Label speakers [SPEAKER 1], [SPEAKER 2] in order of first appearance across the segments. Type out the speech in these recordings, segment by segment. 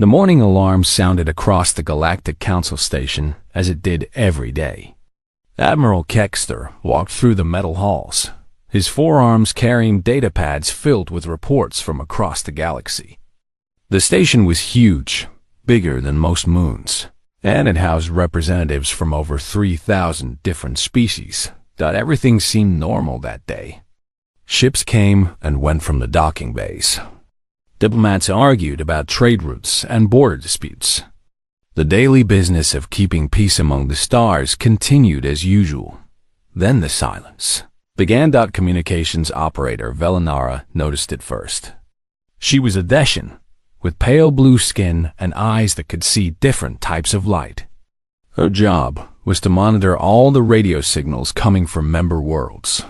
[SPEAKER 1] The morning alarm sounded across the Galactic Council station as it did every day. Admiral Kexter walked through the metal halls, his forearms carrying data pads filled with reports from across the galaxy. The station was huge, bigger than most moons, and it housed representatives from over 3,000 different species. Everything seemed normal that day. Ships came and went from the docking bays. Diplomats argued about trade routes and border disputes. The daily business of keeping peace among the stars continued as usual. Then the silence began. Communications operator Velinara noticed it first. She was a Deshan, with pale blue skin and eyes that could see different types of light. Her job was to monitor all the radio signals coming from member worlds.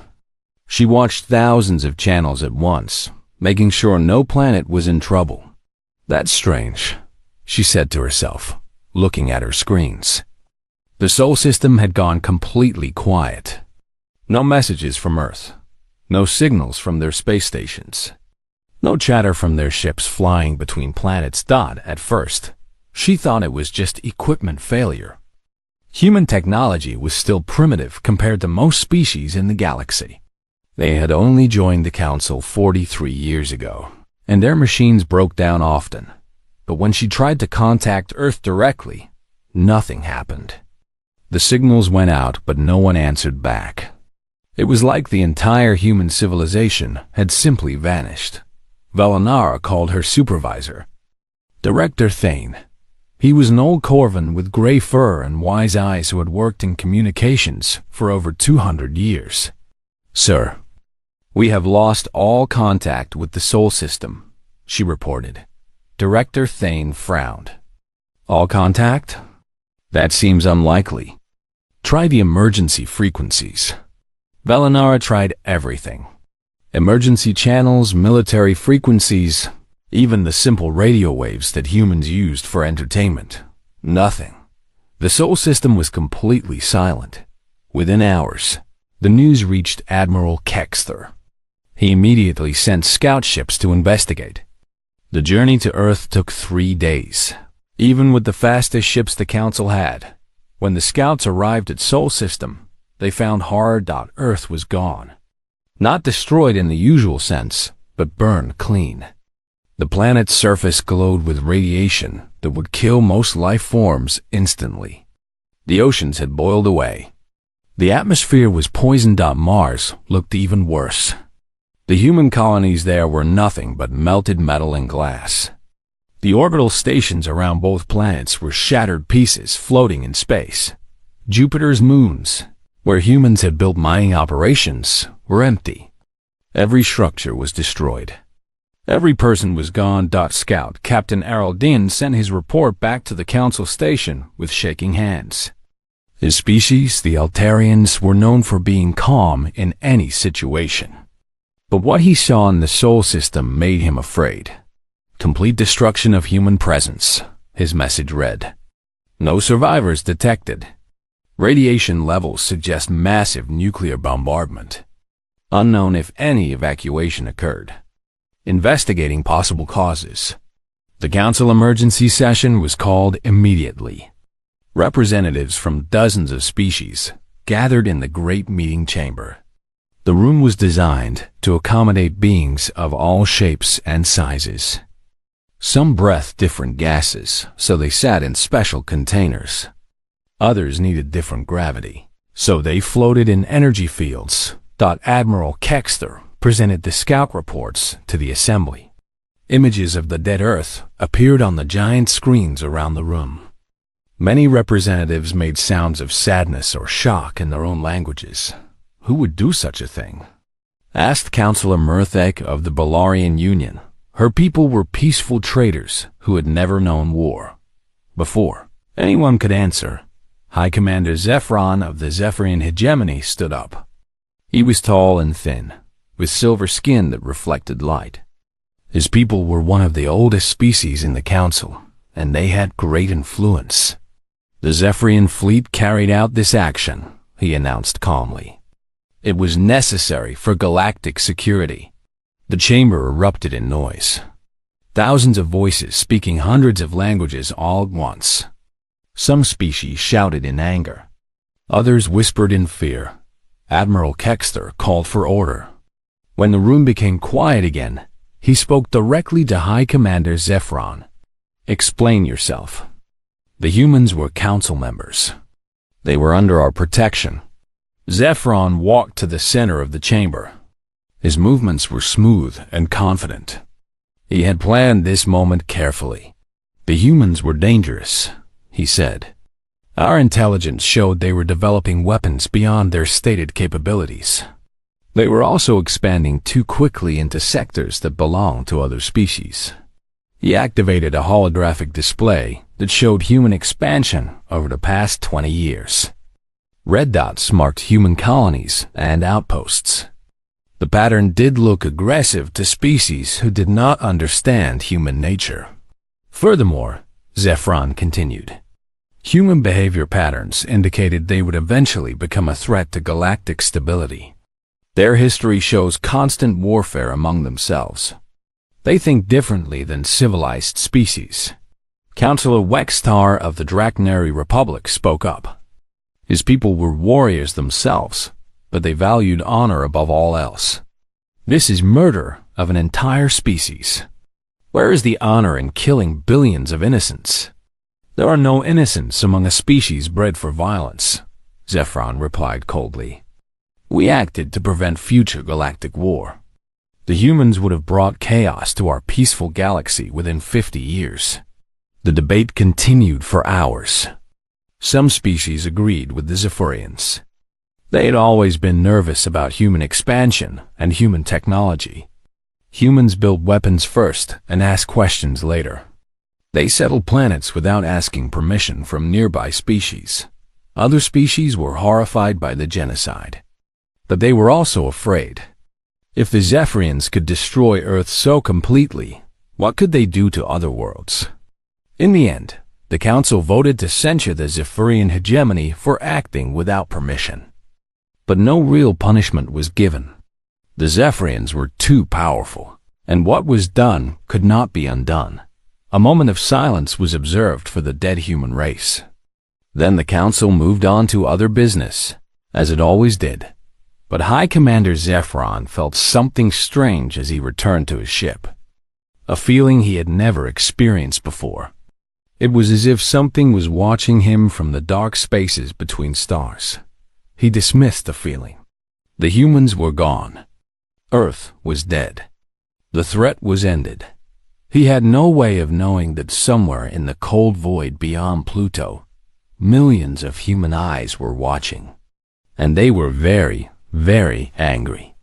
[SPEAKER 1] She watched thousands of channels at once, making sure no planet was in trouble. "That's strange," she said to herself, looking at her screens. The Sol system had gone completely quiet. No messages from Earth, no signals from their space stations, no chatter from their ships flying between planets. At first, she thought it was just equipment failure. Human technology was still primitive compared to most species in the galaxy. They had only joined the Council 43 years ago, and their machines broke down often. But when she tried to contact Earth directly, nothing happened. The signals went out, but no one answered back. It was like the entire human civilization had simply vanished. Velinara called her supervisor, Director Thane. He was an old Corvan with gray fur and wise eyes who had worked in communications for over 200 years. "Sir, we have lost all contact with the Sol system," she reported. Director Thane frowned. "All contact? That seems unlikely. Try the emergency frequencies." Velinara tried everything. Emergency channels, military frequencies, even the simple radio waves that humans used for entertainment. Nothing. The Sol system was completely silent. Within hours, the news reached Admiral Kexter. He immediately sent scout ships to investigate. The journey to Earth took 3 days, even with the fastest ships the Council had. When the scouts arrived at Sol system, they found hard. Earth was gone. Not destroyed in the usual sense, but burned clean. The planet's surface glowed with radiation that would kill most life forms instantly. The oceans had boiled away. The atmosphere was poisoned. Mars looked even worse. The human colonies there were nothing but melted metal and glass. The orbital stations around both planets were shattered pieces floating in space. Jupiter's moons, where humans had built mining operations, were empty. Every structure was destroyed. Every person was gone. Scout Captain Araldin sent his report back to the Council station with shaking hands. His species, the Altarians, were known for being calm in any situation. But what he saw in the Sol system made him afraid. "Complete destruction of human presence," his message read. "No survivors detected. Radiation levels suggest massive nuclear bombardment. Unknown if any evacuation occurred. Investigating possible causes." The Council emergency session was called immediately. Representatives from dozens of species gathered in the great meeting chamber. The room was designed to accommodate beings of all shapes and sizes. Some breathed different gases, so they sat in special containers. Others needed different gravity, so they floated in energy fields. Admiral Kexter presented the scout reports to the assembly. Images of the dead Earth appeared on the giant screens around the room. Many representatives made sounds of sadness or shock in their own languages. Who would do such a thing? Asked Councillor Murthek of the Balarian Union. Her people were peaceful traders who had never known war. Before anyone could answer, High Commander Zephyron of the Zephyrian Hegemony stood up. He was tall and thin, with silver skin that reflected light. His people were one of the oldest species in the Council, and they had great influence. The Zephyrian fleet carried out this action, he announced calmly. It was necessary for galactic security. The chamber erupted in noise. Thousands of voices speaking hundreds of languages all at once. Some species shouted in anger. Others whispered in fear. Admiral Kexter called for order. When the room became quiet again, he spoke directly to High Commander Zephron. "Explain yourself." The humans were council members. They were under our protection. Zephron walked to the center of the chamber. His movements were smooth and confident. He had planned this moment carefully. "The humans were dangerous," he said. "Our intelligence showed they were developing weapons beyond their stated capabilities. They were also expanding too quickly into sectors that belonged to other species." He activated a holographic display that showed human expansion over the past 20 years. Red dots marked human colonies and outposts. The pattern did look aggressive to species who did not understand human nature. Furthermore, Zephron continued, human behavior patterns indicated they would eventually become a threat to galactic stability. Their history shows constant warfare among themselves. They think differently than civilized species. Councillor Wextar of the Drachnary Republic spoke up. His people were warriors themselves, but they valued honor above all else. "This is murder of an entire species. Where is the honor in killing billions of innocents?" "There are no innocents among a species bred for violence," Zephron replied coldly. "We acted to prevent future galactic war. The humans would have brought chaos to our peaceful galaxy within 50 years. The debate continued for hours. Some species agreed with the Zephyrians. They had always been nervous about human expansion and human technology. Humans build weapons first and ask questions later. They settled planets without asking permission from nearby species. Other species were horrified by the genocide. But they were also afraid. If the Zephyrians could destroy Earth so completely, what could they do to other worlds? In the end, the Council voted to censure the Zephyrian hegemony for acting without permission. But no real punishment was given. The Zephyrians were too powerful, and what was done could not be undone. A moment of silence was observed for the dead human race. Then the Council moved on to other business, as it always did. But High Commander Zephron felt something strange as he returned to his ship. A feeling he had never experienced before. It was as if something was watching him from the dark spaces between stars. He dismissed the feeling. The humans were gone. Earth was dead. The threat was ended. He had no way of knowing that somewhere in the cold void beyond Pluto, millions of human eyes were watching. And they were very, very angry.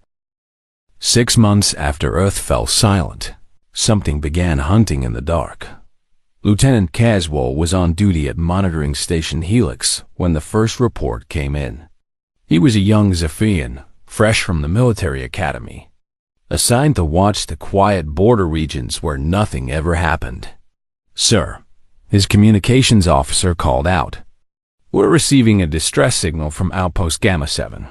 [SPEAKER 1] 6 months after Earth fell silent, something began hunting in the dark. Lieutenant Caswell was on duty at Monitoring Station Helix when the first report came in. He was a young Zephyrian, fresh from the military academy, assigned to watch the quiet border regions where nothing ever happened. "Sir," his communications officer called out, "we're receiving a distress signal from Outpost Gamma 7.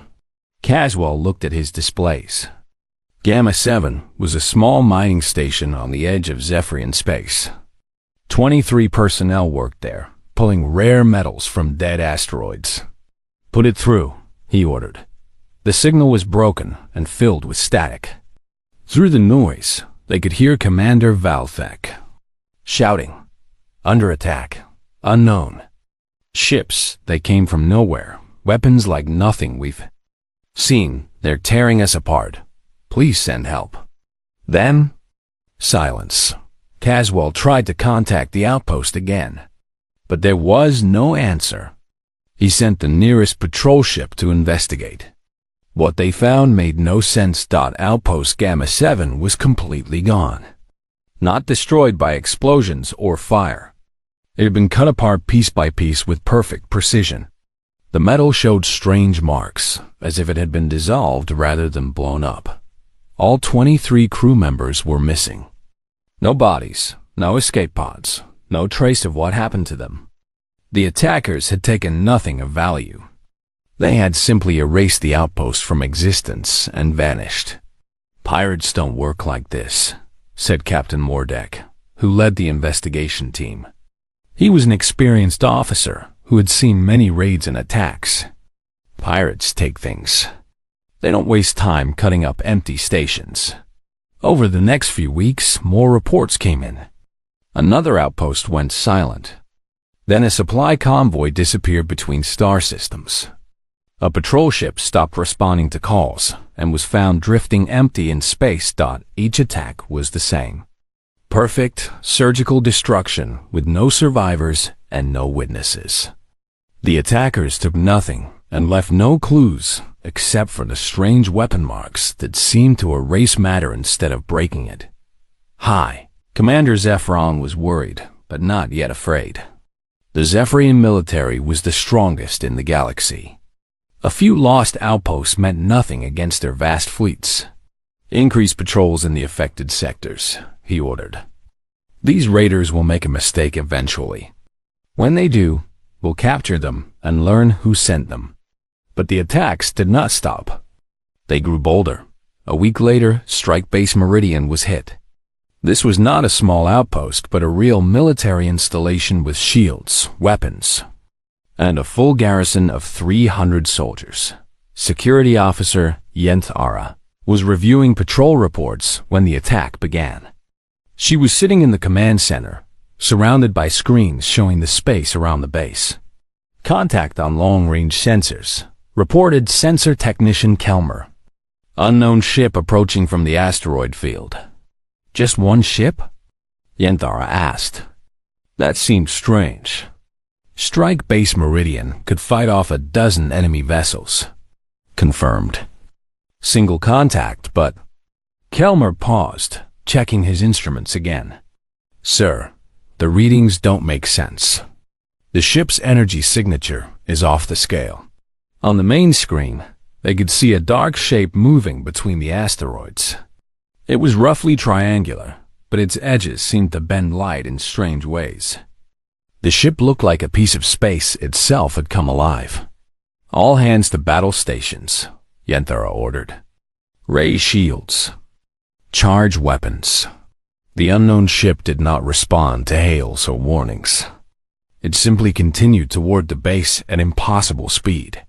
[SPEAKER 1] Caswell looked at his displays. Gamma 7 was a small mining station on the edge of Zephyrian space. 23 personnel worked there, pulling rare metals from dead asteroids. "Put it through," he ordered. The signal was broken and filled with static. Through the noise, they could hear Commander Valthek shouting, "Under attack. Unknown. Ships, they came from nowhere. Weapons like nothing we've seen. They're tearing us apart. Please send help." Then, silence. Caswell tried to contact the outpost again, but there was no answer. He sent the nearest patrol ship to investigate. What they found made no sense. Outpost Gamma 7 was completely gone. Not destroyed by explosions or fire. It had been cut apart piece by piece with perfect precision. The metal showed strange marks, as if it had been dissolved rather than blown up. All 23 crew members were missing. No bodies, no escape pods, no trace of what happened to them. The attackers had taken nothing of value. They had simply erased the outpost from existence and vanished. "Pirates don't work like this," said Captain Mordek. who led the investigation team. He was an experienced officer who had seen many raids and attacks. Pirates take things. They don't waste time cutting up empty stations. Over the next few weeks, more reports came in. Another outpost went silent. Then a supply convoy disappeared between star systems. A patrol ship stopped responding to calls and was found drifting empty in space. Each attack was the same. Perfect surgical destruction with no survivors and no witnesses. The attackers took nothing and left no clues except for the strange weapon marks that seemed to erase matter instead of breaking it. Hi. Commander Zephyron was worried, but not yet afraid. The Zephyrian military was the strongest in the galaxy. A few lost outposts meant nothing against their vast fleets. Increase patrols in the affected sectors, he ordered. These raiders will make a mistake eventually. When they do, we'll capture them and learn who sent them. But the attacks did not stop. They grew bolder. A week later, Strike Base Meridian was hit. This was not a small outpost, but a real military installation with shields, weapons, and a full garrison of 300 soldiers. Security officer Yenthara was reviewing patrol reports when the attack began. She was sitting in the command center, surrounded by screens showing the space around the base. Contact on long-range sensors, reported sensor technician Kelmer. Unknown ship approaching from the asteroid field. Just one ship? Yenthara asked. That seemed strange. Strike Base Meridian could fight off a dozen enemy vessels. Confirmed. Single contact, but... Kelmer paused, checking his instruments again. Sir, the readings don't make sense. The ship's energy signature is off the scale. On the main screen, they could see a dark shape moving between the asteroids. It was roughly triangular, but its edges seemed to bend light in strange ways. The ship looked like a piece of space itself had come alive. All hands to battle stations, Yenthara ordered. Raise shields. Charge weapons. The unknown ship did not respond to hails or warnings. It simply continued toward the base at impossible speed.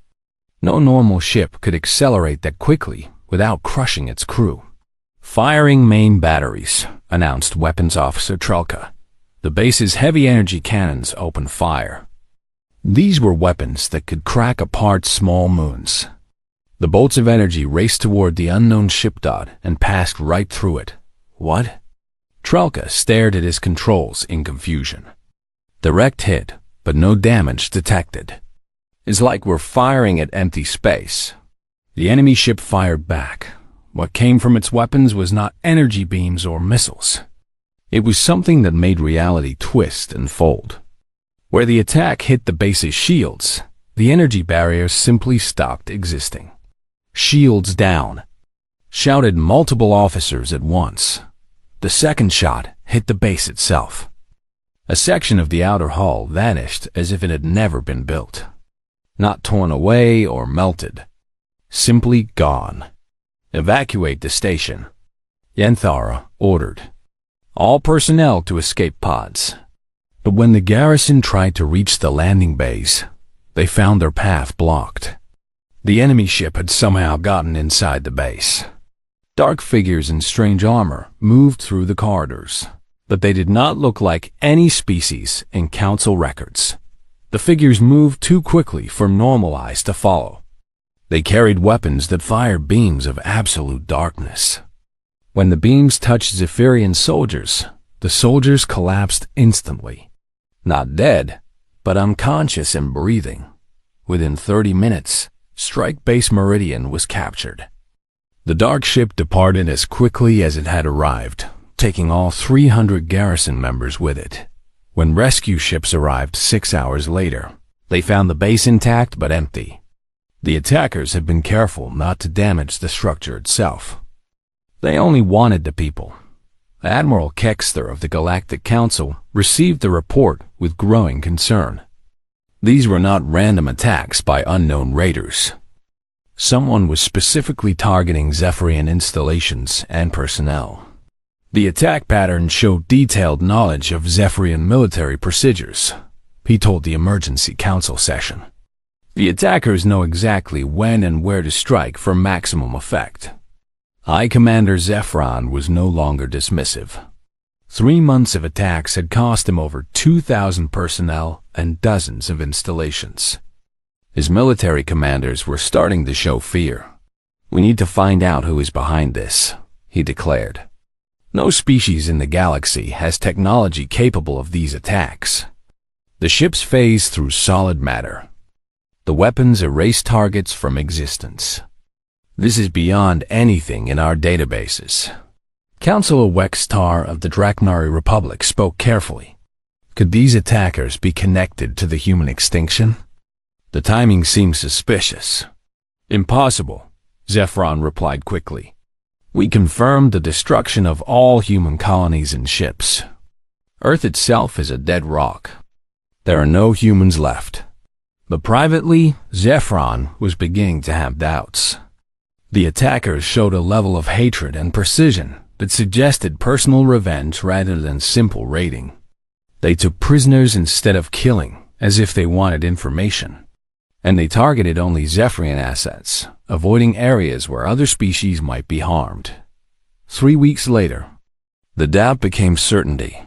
[SPEAKER 1] No normal ship could accelerate that quickly without crushing its crew. Firing main batteries, announced Weapons Officer Trelka. The base's heavy energy cannons opened fire. These were weapons that could crack apart small moons. The bolts of energy raced toward the unknown ship and passed right through it. What? Trelka stared at his controls in confusion. Direct hit, but no damage detected. It's like we're firing at empty space. The enemy ship fired back. What came from its weapons was not energy beams or missiles. It was something that made reality twist and fold. Where the attack hit the base's shields, the energy barriers simply stopped existing. Shields down, shouted multiple officers at once. The second shot hit the base itself. A section of the outer hull vanished as if it had never been built. Not torn away or melted. Simply gone. Evacuate the station, Yenthara ordered. All personnel to escape pods. But when the garrison tried to reach the landing bays, they found their path blocked. The enemy ship had somehow gotten inside the base. Dark figures in strange armor moved through the corridors, but they did not look like any species in council records. The figures moved too quickly for normal eyes to follow. They carried weapons that fired beams of absolute darkness. When the beams touched Zephyrian soldiers, the soldiers collapsed instantly. Not dead, but unconscious and breathing. Within 30 minutes, Strike Base Meridian was captured. The dark ship departed as quickly as it had arrived, taking all 300 garrison members with it. When rescue ships arrived 6 hours later, they found the base intact but empty. The attackers had been careful not to damage the structure itself. They only wanted the people. Admiral Kexter of the Galactic Council received the report with growing concern. These were not random attacks by unknown raiders. Someone was specifically targeting Zephyrian installations and personnel. The attack pattern showed detailed knowledge of Zephyrian military procedures, he told the emergency council session. The attackers know exactly when and where to strike for maximum effect. High Commander Zephron was no longer dismissive. 3 months of attacks had cost him over 2,000 personnel and dozens of installations. His military commanders were starting to show fear. "We need to find out who is behind this," he declared. "No species in the galaxy has technology capable of these attacks." The ships phased through solid matter. The weapons erased targets from existence. "This is beyond anything in our databases." Councilor Wextar of the Draknari Republic spoke carefully. Could these attackers be connected to the human extinction? The timing seems suspicious. "Impossible," Zephron replied quickly. "We confirmed the destruction of all human colonies and ships. Earth itself is a dead rock. There are no humans left." But privately, Zephron was beginning to have doubts. The attackers showed a level of hatred and precision that suggested personal revenge rather than simple raiding. They took prisoners instead of killing, as if they wanted information. And they targeted only Zephyrian assets, avoiding areas where other species might be harmed. 3 weeks later, the doubt became certainty.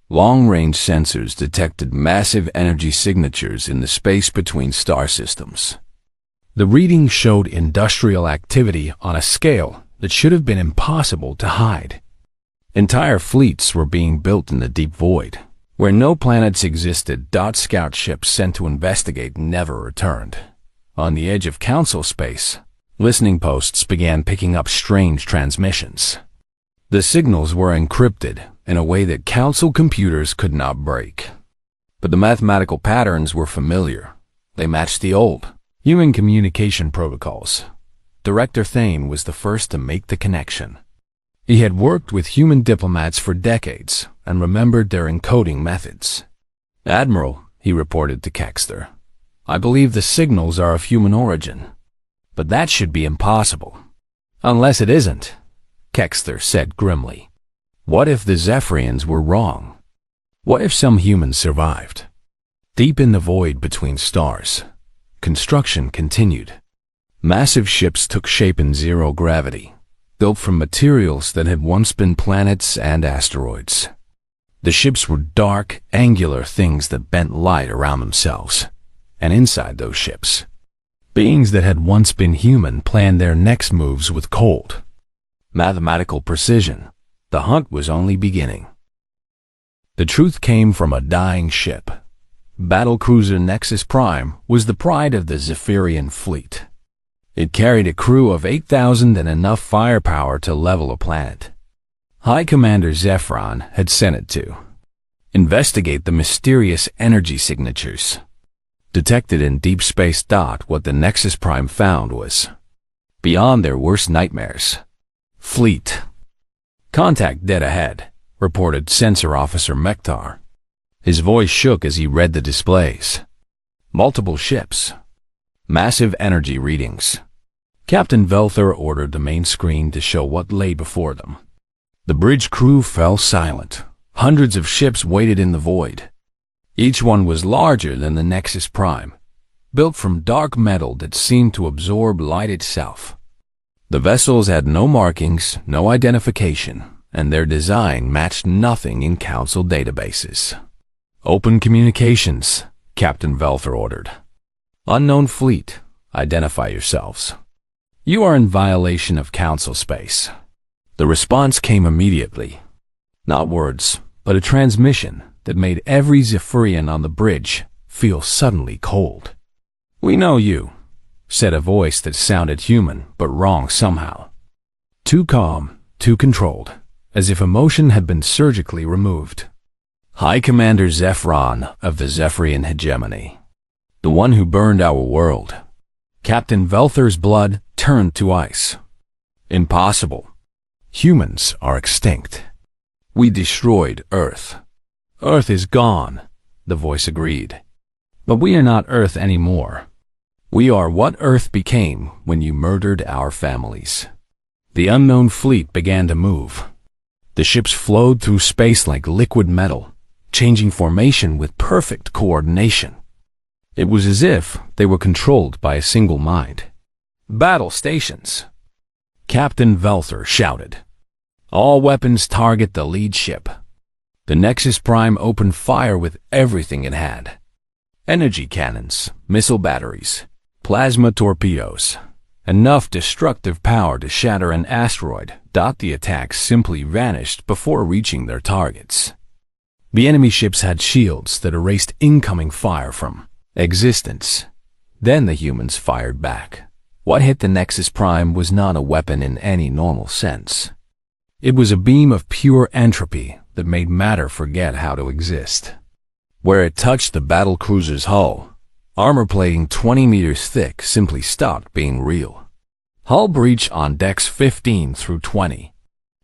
[SPEAKER 1] Long-range sensors detected massive energy signatures in the space between star systems. The reading showed industrial activity on a scale that should have been impossible to hide. Entire fleets were being built in the deep void, where no planets existed. Scout ships sent to investigate never returned. On the edge of Council space, listening posts began picking up strange transmissions. The signals were encrypted in a way that Council computers could not break. But the mathematical patterns were familiar. They matched the old human communication protocols. Director Thane was the first to make the connection. He had worked with human diplomats for decades and remembered their encoding methods. "Admiral," he reported to Kexter, "I believe the signals are of human origin. But that should be impossible." "Unless it isn't," Kexter said grimly. "What if the Zephyrians were wrong? What if some humans survived?" Deep in the void between stars, construction continued. Massive ships took shape in zero gravity, built from materials that had once been planets and asteroids. The ships were dark, angular things that bent light around themselves. And inside those ships, beings that had once been human planned their next moves with cold mathematical precision. The hunt was only beginning. The truth came from a dying ship. Battlecruiser Nexus Prime was the pride of the Zephyrian fleet. It carried a crew of 8,000 and enough firepower to level a planet. High Commander Zephron had sent it to investigate the mysterious energy signatures detected in deep space. What the Nexus Prime found was beyond their worst nightmares. "Fleet. Contact dead ahead," reported Sensor Officer Mektar. His voice shook as he read the displays. Multiple ships. Massive energy readings. Captain Velther ordered the main screen to show what lay before them. The bridge crew fell silent. Hundreds of ships waited in the void. Each one was larger than the Nexus Prime, built from dark metal that seemed to absorb light itself. The vessels had no markings, no identification, and their design matched nothing in Council databases. "Open communications," Captain Velther ordered. "Unknown fleet, identify yourselves. You are in violation of Council space." The response came immediately. Not words, but a transmission that made every Zephyrian on the bridge feel suddenly cold. "We know you," said a voice that sounded human but wrong somehow. Too calm, too controlled, as if emotion had been surgically removed. "High Commander Zephron of the Zephyrian hegemony. The one who burned our world." Captain Velther's blood turned to ice. "Impossible. Humans are extinct. We destroyed Earth." "Earth is gone," the voice agreed. "But we are not Earth anymore. We are what Earth became when you murdered our families." The unknown fleet began to move. The ships flowed through space like liquid metal, changing formation with perfect coordination. It was as if they were controlled by a single mind. "Battle stations!" Captain Velther shouted. "All weapons target the lead ship." The Nexus Prime opened fire with everything it had. Energy cannons, missile batteries, plasma torpedoes. Enough destructive power to shatter an asteroid. The attacks simply vanished before reaching their targets. The enemy ships had shields that erased incoming fire from existence. Then the humans fired back. What hit the Nexus Prime was not a weapon in any normal sense. It was a beam of pure entropy that made matter forget how to exist. Where it touched the battle cruiser's hull, armor plating 20 meters thick simply stopped being real. "Hull breach on decks 15 through 20,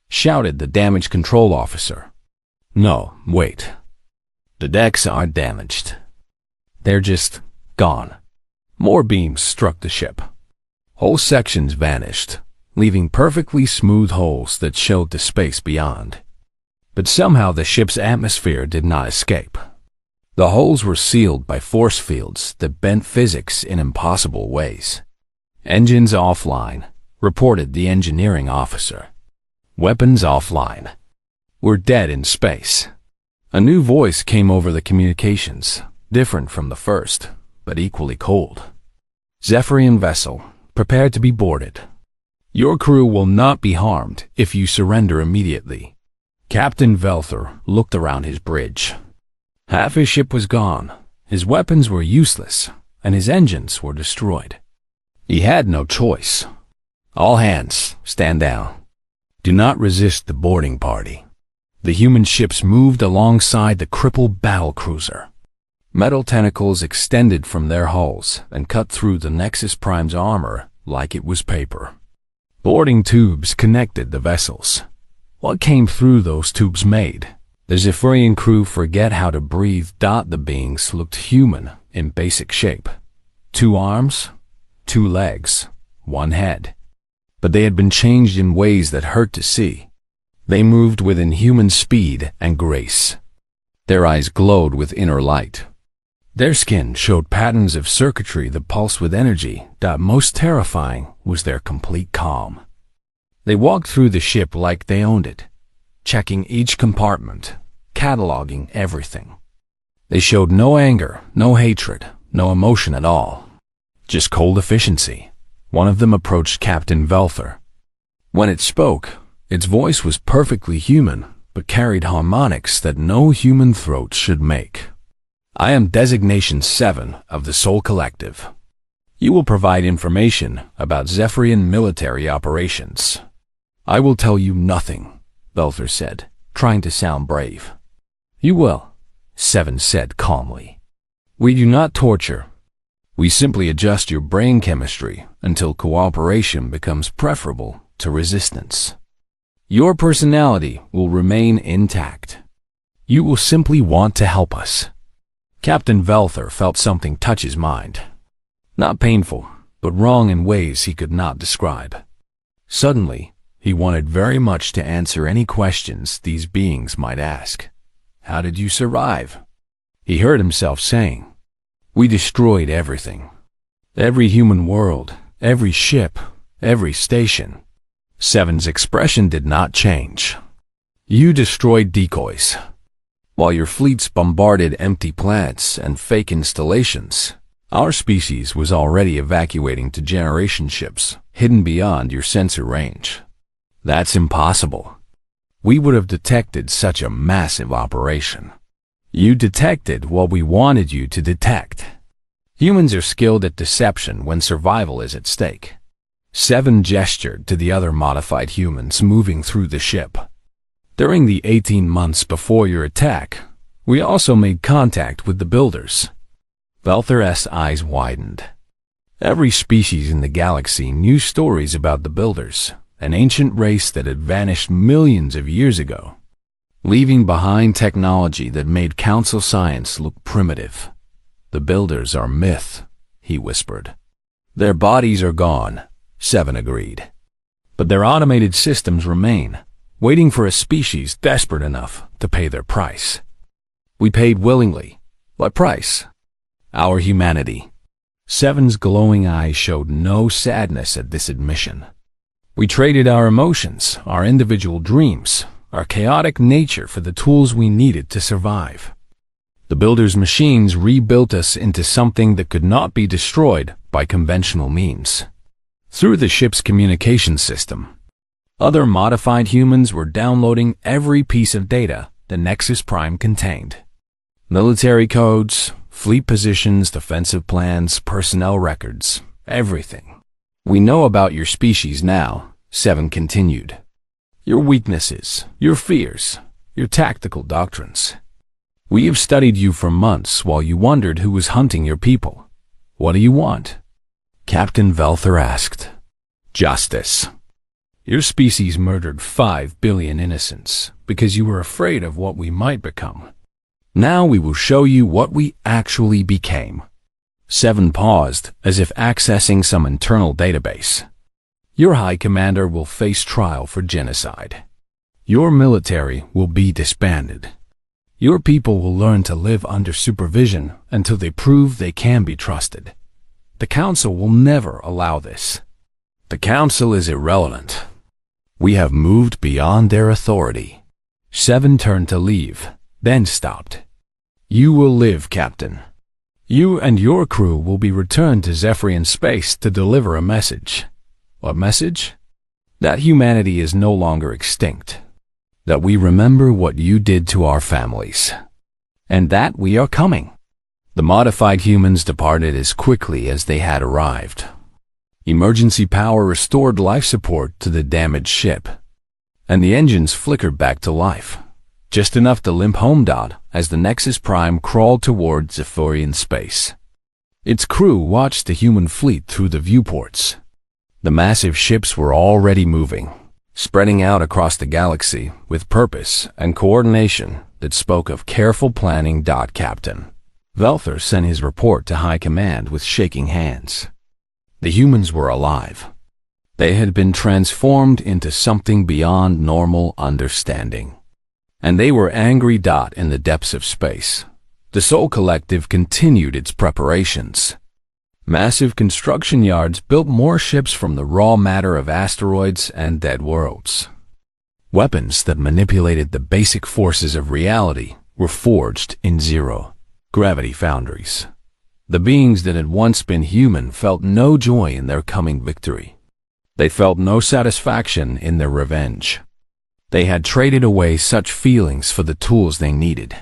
[SPEAKER 1] shouted the damage control officer. "No, wait. The decks aren't damaged. They're just gone." More beams struck the ship. Whole sections vanished, leaving perfectly smooth holes that showed the space beyond. But somehow the ship's atmosphere did not escape. The holes were sealed by force fields that bent physics in impossible ways. "Engines offline," reported the engineering officer. "Weapons offline. We're dead in space." A new voice came over the communications, different from the first, but equally cold. "Zephyrian vessel, prepared to be boarded. Your crew will not be harmed if you surrender immediately." Captain Velther looked around his bridge. Half his ship was gone, his weapons were useless, and his engines were destroyed. He had no choice. "All hands, stand down. Do not resist the boarding party." The human ships moved alongside the crippled battlecruiser. Metal tentacles extended from their hulls and cut through the Nexus Prime's armor like it was paper. Boarding tubes connected the vessels. What came through those tubes made the Zephyrian crew forget how to breathe. The beings looked human in basic shape. 2 arms, 2 legs, 1 head. But they had been changed in ways that hurt to see. They moved with inhuman speed and grace. Their eyes glowed with inner light. Their skin showed patterns of circuitry that pulsed with energy. Most terrifying was their complete calm. They walked through the ship like they owned it, checking each compartment, cataloging everything. They showed no anger, no hatred, no emotion at all. Just cold efficiency. One of them approached Captain Velther. When it spoke, its voice was perfectly human, but carried harmonics that no human throat should make. "I am Designation 7 of the Soul Collective. You will provide information about Zephyrian military operations." "I will tell you nothing," Velther said, trying to sound brave. "You will," 7 said calmly. "We do not torture. We simply adjust your brain chemistry until cooperation becomes preferable to resistance. Your personality will remain intact. You will simply want to help us." Captain Velther felt something touch his mind. Not painful, but wrong in ways he could not describe. Suddenly, he wanted very much to answer any questions these beings might ask. "How did you survive?" He heard himself saying. "We destroyed everything. Every human world, every ship, every station." 7's expression did not change. "You destroyed decoys. While your fleets bombarded empty planets and fake installations, our species was already evacuating to generation ships hidden beyond your sensor range. That's impossible. We would have detected such a massive operation. You detected what we wanted you to detect. Humans are skilled at deception when survival is at stake." 7 gestured to the other modified humans moving through the ship. "During the 18 months before your attack, we also made contact with the Builders." Velther's eyes widened. Every species in the galaxy knew stories about the Builders, an ancient race that had vanished millions of years ago, leaving behind technology that made Council science look primitive. "The Builders are myth," he whispered. "Their bodies are gone," 7 agreed. "But their automated systems remain. waiting for a species desperate enough to pay their price. We paid willingly. What price? Our humanity. Seven's glowing eyes showed no sadness at this admission. We traded our emotions, our individual dreams, our chaotic nature for the tools we needed to survive. The builder's machines rebuilt us into something that could not be destroyed by conventional means. Through the ship's communication system, other modified humans were downloading every piece of data the Nexus Prime contained. Military codes, fleet positions, defensive plans, personnel records, everything. We know about your species now, Seven continued. Your weaknesses, your fears, your tactical doctrines. We have studied you for months while you wondered who was hunting your people. What do you want? Captain Velther asked. Justice. Your species murdered 5 billion innocents because you were afraid of what we might become. Now we will show you what we actually became. Seven paused, as if accessing some internal database. Your High Commander will face trial for genocide. Your military will be disbanded. Your people will learn to live under supervision until they prove they can be trusted. The Council will never allow this. The Council is irrelevant. We have moved beyond their authority. Seven turned to leave, then stopped. You will live, Captain. You and your crew will be returned to Zephyrian space to deliver a message. What message? That humanity is no longer extinct. That we remember what you did to our families. And that we are coming. The modified humans departed as quickly as they had arrived. Emergency power restored life support to the damaged ship, and the engines flickered back to life, just enough to limp home as the Nexus Prime crawled toward Zephyrian space. Its crew watched the human fleet through the viewports. The massive ships were already moving, spreading out across the galaxy with purpose and coordination that spoke of careful planning. Captain Velther sent his report to High Command with shaking hands. The humans were alive. They had been transformed into something beyond normal understanding. And they were angry. In the depths of space, the Soul Collective continued its preparations. Massive construction yards built more ships from the raw matter of asteroids and dead worlds. Weapons that manipulated the basic forces of reality were forged in zero-gravity foundries. The beings that had once been human felt no joy in their coming victory. They felt no satisfaction in their revenge. They had traded away such feelings for the tools they needed,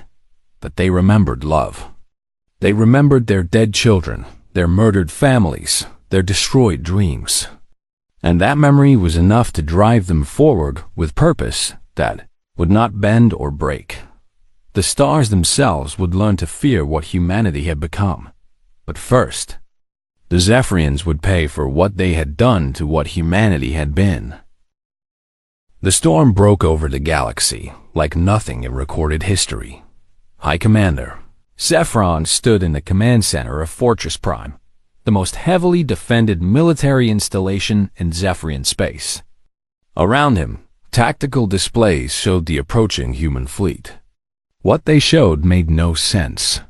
[SPEAKER 1] but they remembered love. They remembered their dead children, their murdered families, their destroyed dreams. And that memory was enough to drive them forward with purpose that would not bend or break. The stars themselves would learn to fear what humanity had become. But first, the Zephyrians would pay for what they had done to what humanity had been. The storm broke over the galaxy like nothing in recorded history. High Commander Zephron stood in the command center of Fortress Prime, the most heavily defended military installation in Zephyrian space. Around him, tactical displays showed the approaching human fleet. What they showed made no sense.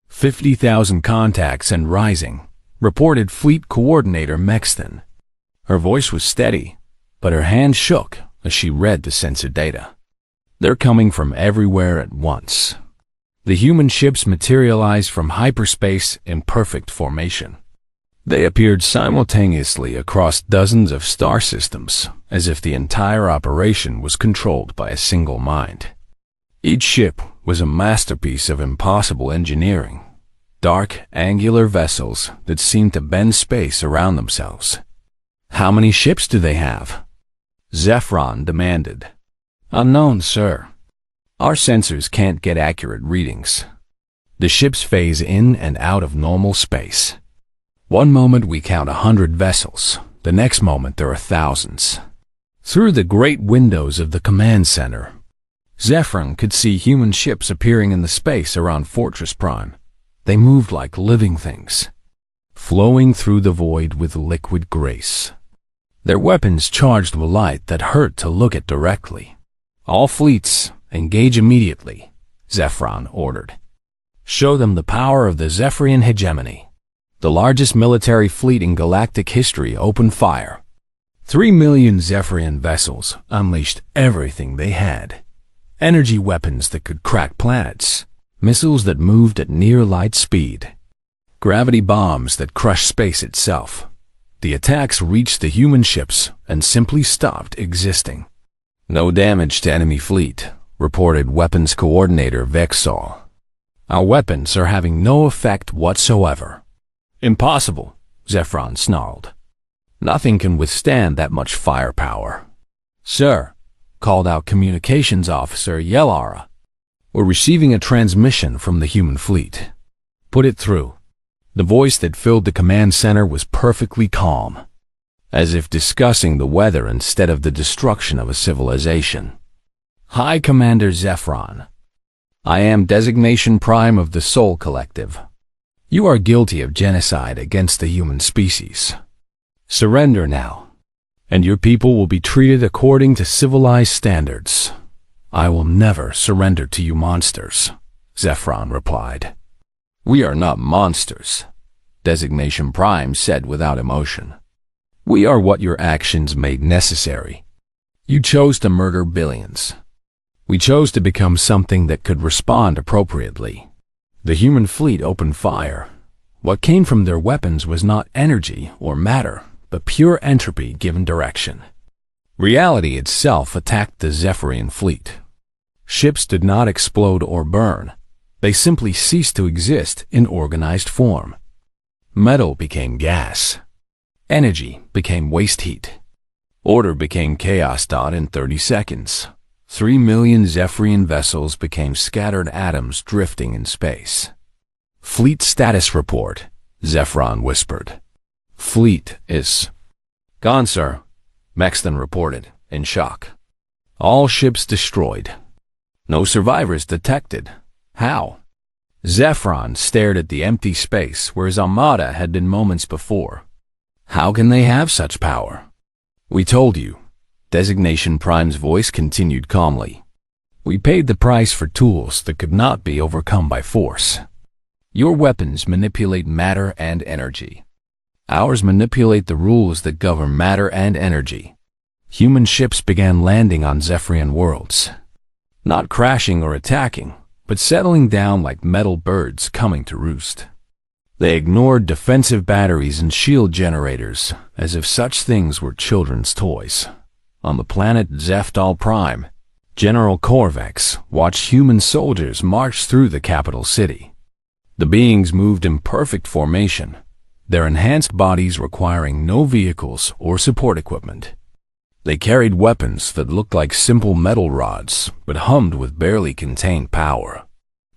[SPEAKER 1] 50,000 contacts and rising, reported Fleet Coordinator Mexton. Her voice was steady, but her hand shook as she read the sensor data. They're coming from everywhere at once. The human ships materialized from hyperspace in perfect formation. They appeared simultaneously across dozens of star systems, as if the entire operation was controlled by a single mind. Each ship was a masterpiece of impossible engineering. Dark, angular vessels that seemed to bend space around themselves. How many ships do they have? Zephron demanded. Unknown, sir. Our sensors can't get accurate readings. The ships phase in and out of normal space. One moment we count 100 vessels, the next moment there are thousands. Through the great windows of the command center, Zephron could see human ships appearing in the space around Fortress Prime. They moved like living things, flowing through the void with liquid grace. Their weapons charged with light that hurt to look at directly. All fleets, engage immediately, Zephyron ordered. Show them the power of the Zephyrian hegemony. The largest military fleet in galactic history opened fire. 3 million Zephyrian vessels unleashed everything they had. Energy weapons that could crack planets, missiles that moved at near light speed, gravity bombs that crushed space itself. The attacks reached the human ships and simply stopped existing. No damage to enemy fleet, reported Weapons Coordinator Vexol. Our weapons are having no effect whatsoever. Impossible, Zephyron snarled. Nothing can withstand that much firepower. Sir, called out Communications Officer Yelara. We're receiving a transmission from the human fleet. Put it through. The voice that filled the command center was perfectly calm, as if discussing the weather instead of the destruction of a civilization. High Commander Zephyron, I am Designation Prime of the Soul Collective. You are guilty of genocide against the human species. Surrender now, and your people will be treated according to civilized standards. I will never surrender to you monsters, Zephyron replied. We are not monsters, Designation Prime said without emotion. We are what your actions made necessary. You chose to murder billions. We chose to become something that could respond appropriately. The human fleet opened fire. What came from their weapons was not energy or matter, but pure entropy given direction. Reality itself attacked the Zephyrian fleet. Ships did not explode or burn. They simply ceased to exist in organized form. Metal became gas. Energy became waste heat. Order became chaos. In 30 seconds, 3 million Zephyrian vessels became scattered atoms drifting in space. Fleet status report, Zephyron whispered. Fleet is gone, sir, Mexton reported, in shock. All ships destroyed. No survivors detected. How? Zephyron stared at the empty space where his armada had been moments before. How can they have such power? We told you, Designation Prime's voice continued calmly. We paid the price for tools that could not be overcome by force. Your weapons manipulate matter and energy. Ours manipulate the rules that govern matter and energy. Human ships began landing on Zephyrian worlds, not crashing or attacking, but settling down like metal birds coming to roost. They ignored defensive batteries and shield generators as if such things were children's toys. On the planet Zephdal Prime, General Korvax watched human soldiers march through the capital city. The beings moved in perfect formation, their enhanced bodies requiring no vehicles or support equipment. They carried weapons that looked like simple metal rods, but hummed with barely contained power.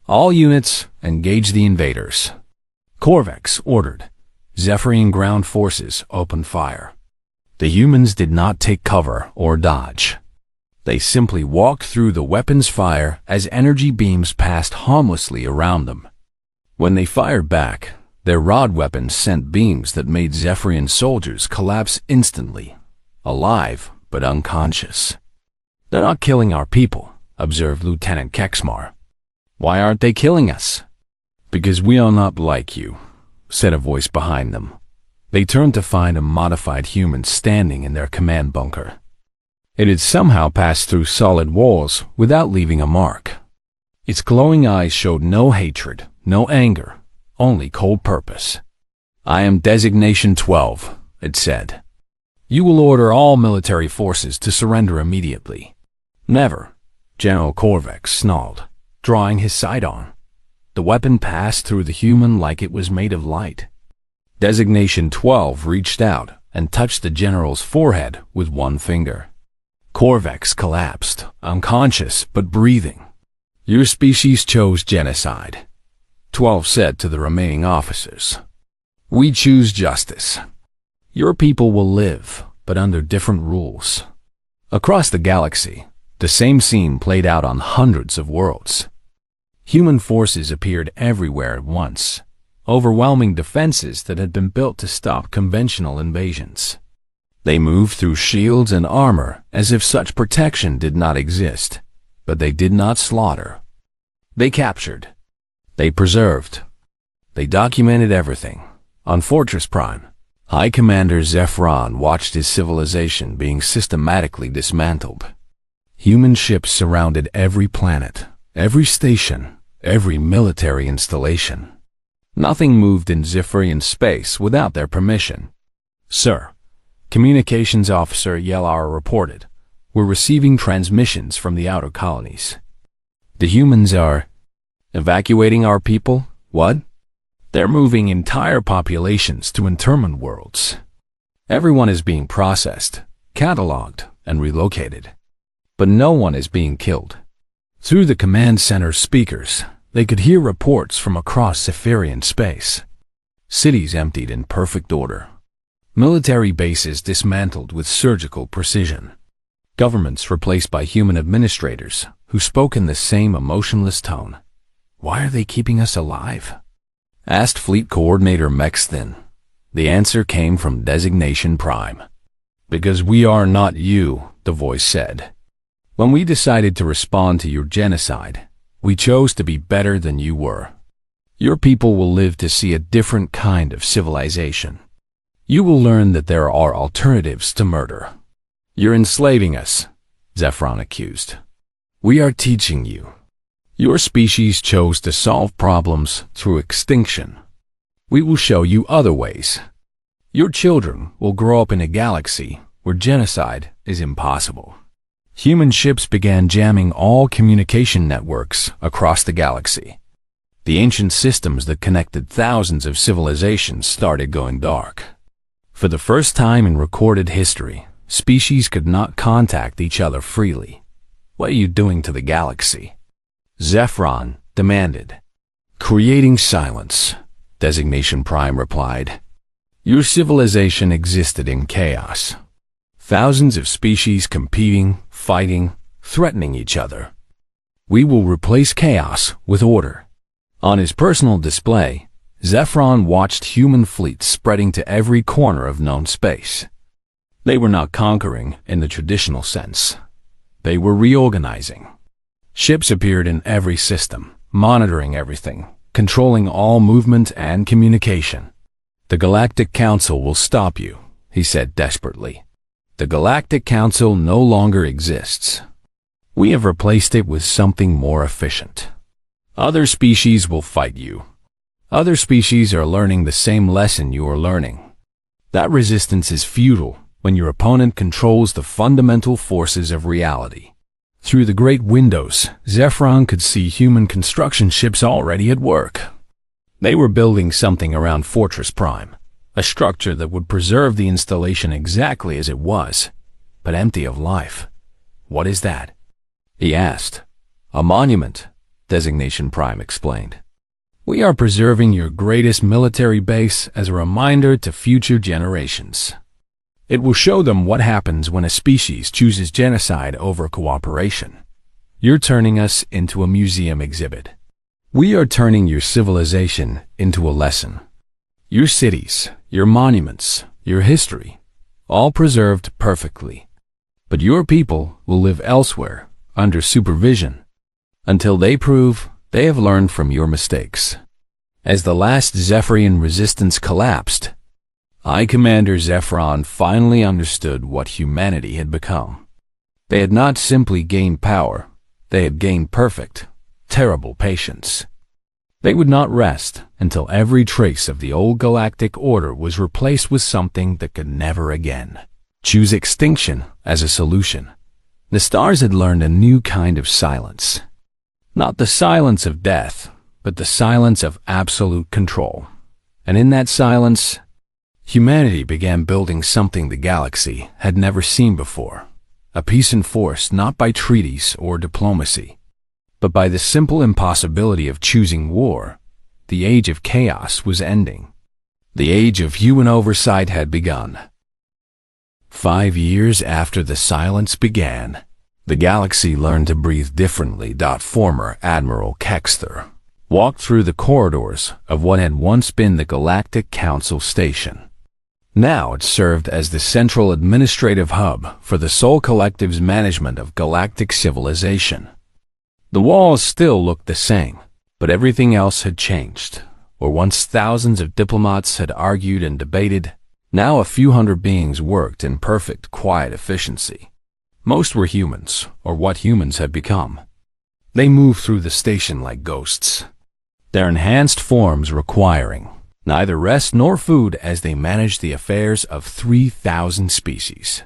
[SPEAKER 1] All units, engage the invaders. Korvax ordered. Zephyrian ground forces opened fire. The humans did not take cover or dodge. They simply walked through the weapons' fire as energy beams passed harmlessly around them. When they fired back, their rod weapons sent beams that made Zephyrian soldiers collapse instantly, alive but unconscious. They're not killing our people, observed Lieutenant Kexmar. Why aren't they killing us? Because we are not like you, said a voice behind them. They turned to find a modified human standing in their command bunker. It had somehow passed through solid walls without leaving a mark. Its glowing eyes showed no hatred, no anger, only cold purpose. I am Designation 12, it said. You will order all military forces to surrender immediately. Never, General Korvax snarled, drawing his sight on. The weapon passed through the human like it was made of light. Designation 12 reached out and touched the general's forehead with one finger. Korvax collapsed, unconscious but breathing. Your species chose genocide, 12 said to the remaining officers. We choose justice. Your people will live, but under different rules. Across the galaxy, the same scene played out on hundreds of worlds. Human forces appeared everywhere at once, overwhelming defenses that had been built to stop conventional invasions. They moved through shields and armor as if such protection did not exist, but they did not slaughter. They captured. They preserved. They documented everything. On Fortress Prime, High Commander Zephron watched his civilization being systematically dismantled. Human ships surrounded every planet, every station, every military installation. Nothing moved in Zephyrian space without their permission. "Sir," Communications Officer Yelar reported, "we're receiving transmissions from the outer colonies. The humans are evacuating our people." "What?" "They're moving entire populations to interment worlds. Everyone is being processed, cataloged, and relocated. But no one is being killed." Through the command center speakers, they could hear reports from across Zephyrian space. Cities emptied in perfect order. Military bases dismantled with surgical precision. Governments replaced by human administrators who spoke in the same emotionless tone. "Why are they keeping us alive?" asked Fleet Coordinator Mexthin. The answer came from Designation Prime. "Because we are not you," the voice said. "When we decided to respond to your genocide, we chose to be better than you were. Your people will live to see a different kind of civilization. You will learn that there are alternatives to murder." "You're enslaving us," Zephron accused. "We are teaching you. Your species chose to solve problems through extinction. We will show you other ways. Your children will grow up in a galaxy where genocide is impossible." Human ships began jamming all communication networks across the galaxy. The ancient systems that connected thousands of civilizations started going dark. For the first time in recorded history, species could not contact each other freely. "What are you doing to the galaxy?" Zephron demanded. "Creating silence," Designation Prime replied. "Your civilization existed in chaos. Thousands of species competing, fighting, threatening each other. We will replace chaos with order." On his personal display, Zephron watched human fleets spreading to every corner of known space. They were not conquering in the traditional sense. They were reorganizing. Ships appeared in every system, monitoring everything, controlling all movement and communication. "The Galactic Council will stop you," he said desperately. "The Galactic Council no longer exists. We have replaced it with something more efficient. Other species will fight you. Other species are learning the same lesson you are learning. That resistance is futile when your opponent controls the fundamental forces of reality." Through the great windows, Zephron could see human construction ships already at work. They were building something around Fortress Prime, a structure that would preserve the installation exactly as it was, but empty of life. "What is that?" he asked. "A monument," Designation Prime explained. "We are preserving your greatest military base as a reminder to future generations. It will show them what happens when a species chooses genocide over cooperation. You're turning us into a museum exhibit. We are turning your civilization into a lesson. Your cities, your monuments, your history, all preserved perfectly. But your people will live elsewhere, under supervision, until they prove they have learned from your mistakes." As the last Zephyrian resistance collapsed, High Commander Zephron finally understood what humanity had become. They had not simply gained power, they had gained perfect, terrible patience. They would not rest until every trace of the old galactic order was replaced with something that could never again choose extinction as a solution. The stars had learned a new kind of silence. Not the silence of death, but the silence of absolute control. And in that silence, humanity began building something the galaxy had never seen before. A peace enforced not by treaties or diplomacy, but by the simple impossibility of choosing war. The age of chaos was ending. The age of human oversight had begun. 5 years after the silence began, the galaxy learned to breathe differently. Former Admiral Kexter walked through the corridors of what had once been the Galactic Council station. Now it served as the central administrative hub for the Sol Collective's management of galactic civilization. The walls still looked the same, but everything else had changed. Where once thousands of diplomats had argued and debated, now a few hundred beings worked in perfect, quiet efficiency. Most were humans, or what humans had become. They moved through the station like ghosts, their enhanced forms requiring neither rest nor food as they managed the affairs of 3,000 species.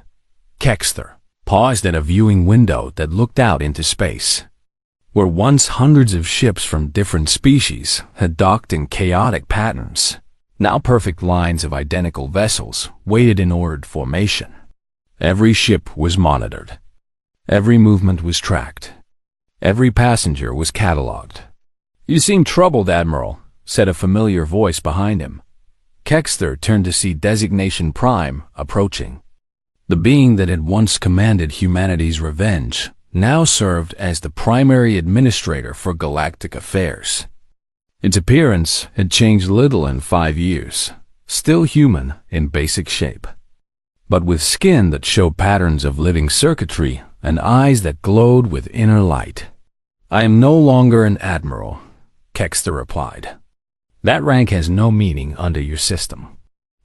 [SPEAKER 1] Kexter paused at a viewing window that looked out into space. Where once hundreds of ships from different species had docked in chaotic patterns, now perfect lines of identical vessels waited in ordered formation. Every ship was monitored. Every movement was tracked. Every passenger was catalogued. "You seem troubled, Admiral," said a familiar voice behind him. Kexter turned to see Designation Prime approaching. The being that had once commanded humanity's revenge now served as the primary administrator for galactic affairs. Its appearance had changed little in 5 years, still human in basic shape, but with skin that showed patterns of living circuitry and eyes that glowed with inner light. "I am no longer an admiral," Kexter replied. "That rank has no meaning under your system.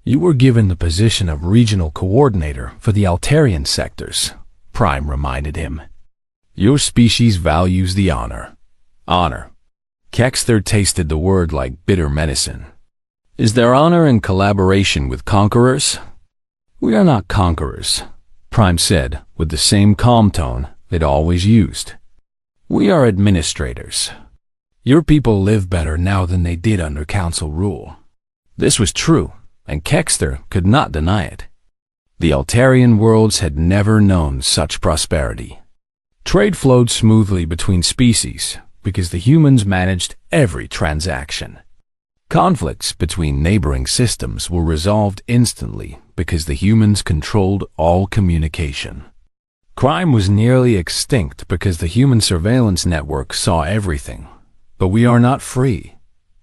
[SPEAKER 1] You were given the position of regional coordinator for the Altarian sectors," Prime reminded him. "Your species values the honor." Honor. Kexter tasted the word like bitter medicine. "Is there honor in collaboration with conquerors?" "We are not conquerors," Prime said with the same calm tone it always used. "We are administrators. Your people live better now than they did under Council rule." This was true, and Kexter could not deny it. The Altarian worlds had never known such prosperity. Trade flowed smoothly between species because the humans managed every transaction. Conflicts between neighboring systems were resolved instantly because the humans controlled all communication. Crime was nearly extinct because the human surveillance network saw everything. "But we are not free,"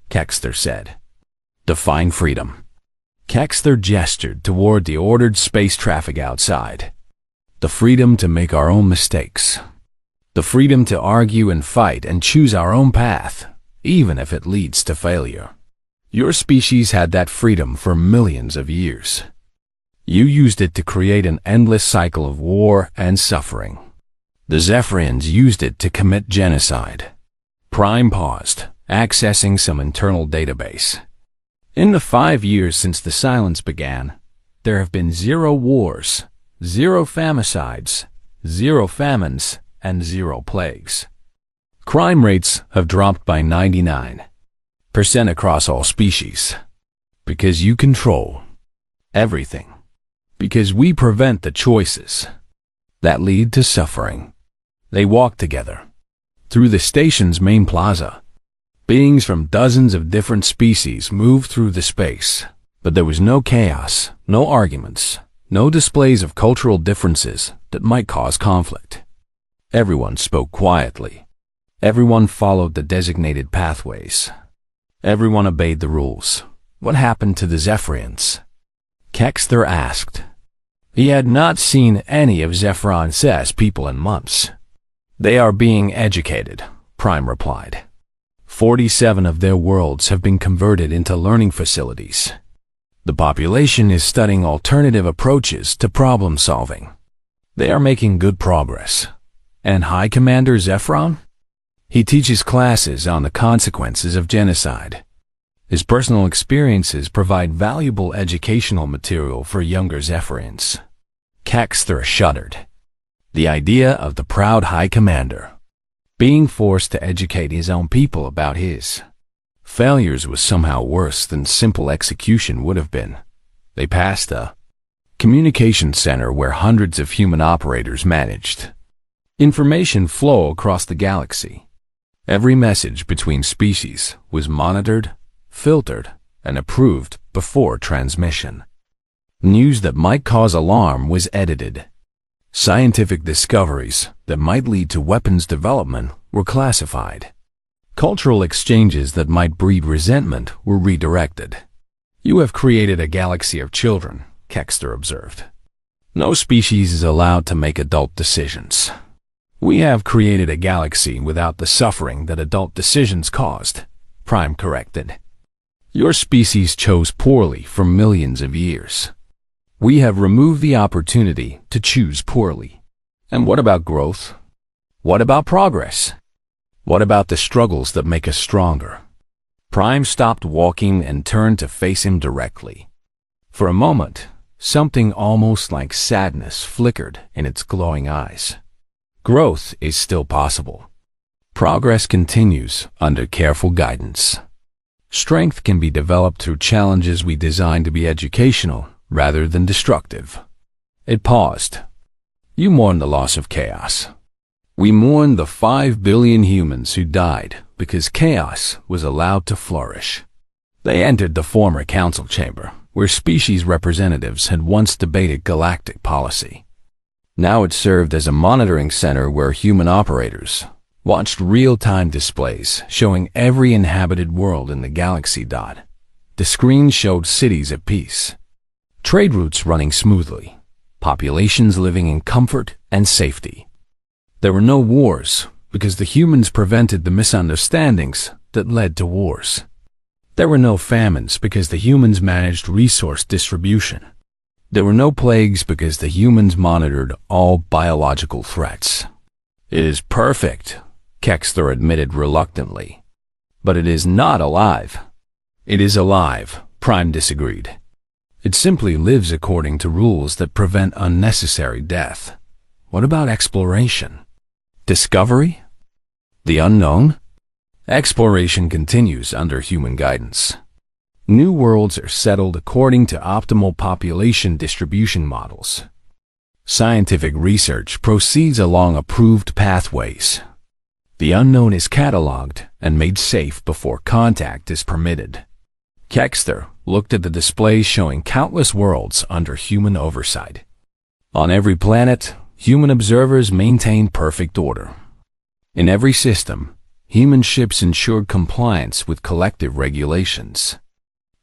[SPEAKER 1] Kexter said. "Define freedom." Kexter gestured toward the ordered space traffic outside. "The freedom to make our own mistakes. The freedom to argue and fight and choose our own path, even if it leads to failure. Your species had that freedom for millions of years. You used it to create an endless cycle of war and suffering. The Zephyrians used it to commit genocide." Prime paused, accessing some internal database. "In the 5 years since the silence began, there have been 0 wars, 0 famicides, 0 famines, and 0 plagues. Crime rates have dropped by 99% across all species. Because you control everything. Because we prevent the choices that lead to suffering." They walked together through the station's main plaza. Beings from dozens of different species moved through the space, but there was no chaos, no arguments, no displays of cultural differences that might cause conflict. Everyone spoke quietly. Everyone followed the designated pathways. Everyone obeyed the rules. "What happened to the Zephyrians?" Kexter asked. He had not seen any of Zephyron's people in months. "They are being educated," Prime replied. 47 of their worlds have been converted into learning facilities. The population is studying alternative approaches to problem solving. They are making good progress. And High Commander Zephyron? He teaches classes on the consequences of genocide. His personal experiences provide valuable educational material for younger Zephyrians. Kexter shuddered. The idea of the proud High Commander being forced to educate his own people about his failures was somehow worse than simple execution would have been. They passed a communication center where hundreds of human operators managed information flow across the galaxy. Every message between species was monitored, filtered, and approved before transmission. News that might cause alarm was edited. Scientific discoveries that might lead to weapons development were classified. Cultural exchanges that might breed resentment were redirected. "You have created a galaxy of children," Kexter observed. No species is allowed to make adult decisions. We have created a galaxy without the suffering that adult decisions caused, Prime corrected. Your species chose poorly for millions of years. We have removed the opportunity to choose poorly. And what about growth? What about progress? What about the struggles that make us stronger? Prime stopped walking and turned to face him directly. For a moment, something almost like sadness flickered in its glowing eyes. Growth is still possible. Progress continues under careful guidance. Strength can be developed through challenges we design to be educational rather than destructive. It paused. You mourn the loss of chaos. We mourn the 5 billion humans who died because chaos was allowed to flourish. They entered the former council chamber, where species representatives had once debated galactic policy. Now it served as a monitoring center where human operators watched real-time displays showing every inhabited world in the galaxy. The screen showed cities at peace, trade routes running smoothly, populations living in comfort and safety. There were no wars because the humans prevented the misunderstandings that led to wars. There were no famines because the humans managed resource distribution. There were no plagues because the humans monitored all biological threats. It is perfect, Kexter admitted reluctantly. But it is not alive. It is alive, Prime disagreed. It simply lives according to rules that prevent unnecessary death. What about exploration? Discovery? The unknown? Exploration continues under human guidance. New worlds are settled according to optimal population distribution models. Scientific research proceeds along approved pathways. The unknown is cataloged and made safe before contact is permitted. Kexter looked at the display showing countless worlds under human oversight. On every planet, human observers maintained perfect order. In every system, human ships ensured compliance with collective regulations.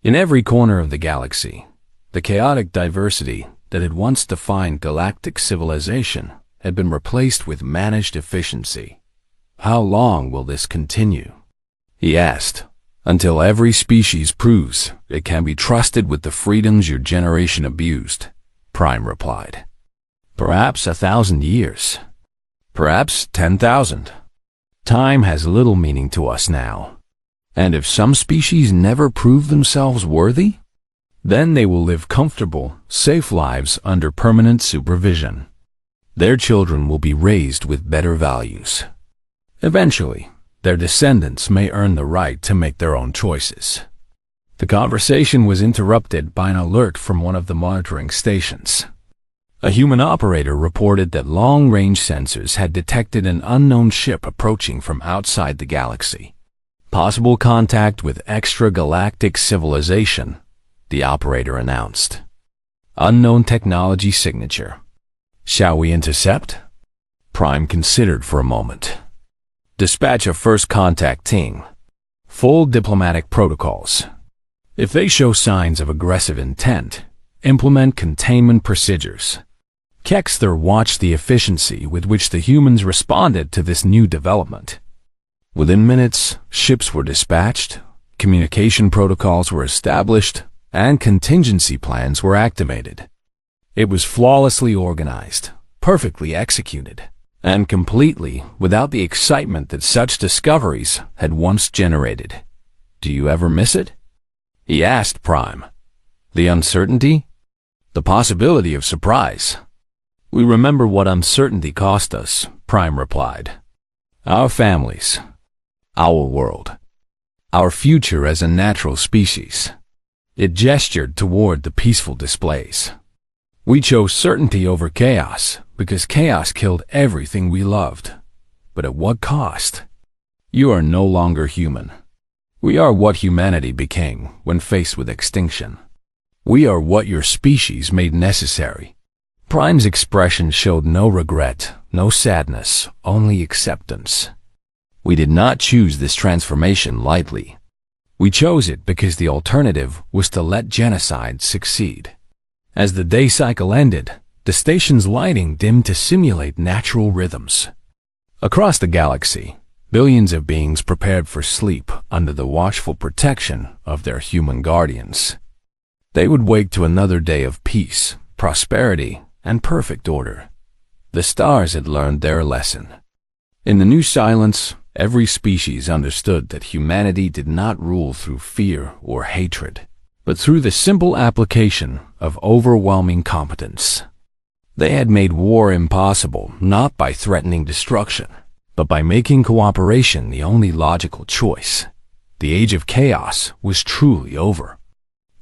[SPEAKER 1] In every corner of the galaxy, the chaotic diversity that had once defined galactic civilization had been replaced with managed efficiency. How long will this continue? He asked. Until every species proves it can be trusted with the freedoms your generation abused, Prime replied. Perhaps 1,000 years. Perhaps 10,000. Time has little meaning to us now. And if some species never prove themselves worthy, then they will live comfortable, safe lives under permanent supervision. Their children will be raised with better values. Eventually, their descendants may earn the right to make their own choices. The conversation was interrupted by an alert from one of the monitoring stations. A human operator reported that long-range sensors had detected an unknown ship approaching from outside the galaxy. Possible contact with extragalactic civilization, the operator announced. Unknown technology signature. Shall we intercept? Prime considered for a moment. Dispatch a first contact team. Full diplomatic protocols. If they show signs of aggressive intent, implement containment procedures. Kexter watched the efficiency with which the humans responded to this new development. Within minutes, ships were dispatched, communication protocols were established, and contingency plans were activated. It was flawlessly organized, perfectly executed, and completely without the excitement that such discoveries had once generated. Do you ever miss it? He asked Prime. The uncertainty? The possibility of surprise. We remember what uncertainty cost us, Prime replied. Our families, our world, our future as a natural species. It gestured toward the peaceful displays. We chose certainty over chaos because chaos killed everything we loved. But at what cost? You are no longer human. We are what humanity became when faced with extinction. We are what your species made necessary. Prime's expression showed no regret, no sadness, only acceptance. We did not choose this transformation lightly. We chose it because the alternative was to let genocide succeed. As the day cycle ended, the station's lighting dimmed to simulate natural rhythms. Across the galaxy, billions of beings prepared for sleep under the watchful protection of their human guardians. They would wake to another day of peace, prosperity, and perfect order. The stars had learned their lesson. In the new silence, every species understood that humanity did not rule through fear or hatred, but through the simple application of overwhelming competence. They had made war impossible not by threatening destruction, but by making cooperation the only logical choice. The age of chaos was truly over.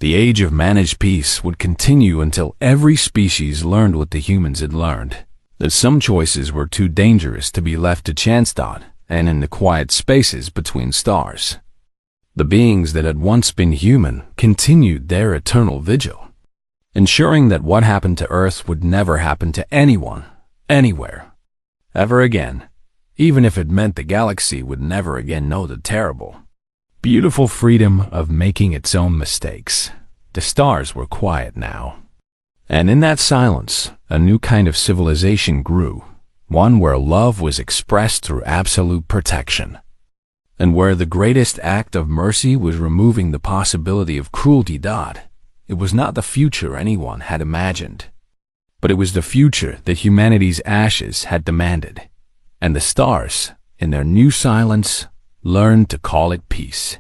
[SPEAKER 1] The age of managed peace would continue until every species learned what the humans had learned, that some choices were too dangerous to be left to chance thought and in the quiet spaces between stars. The beings that had once been human continued their eternal vigil, ensuring that what happened to Earth would never happen to anyone, anywhere, ever again, even if it meant the galaxy would never again know the terrible, beautiful freedom of making its own mistakes. The stars were quiet now. And in that silence, a new kind of civilization grew, one where love was expressed through absolute protection, and where the greatest act of mercy was removing the possibility of cruelty. It was not the future anyone had imagined, but it was the future that humanity's ashes had demanded, and the stars, in their new silence, learned to call it peace.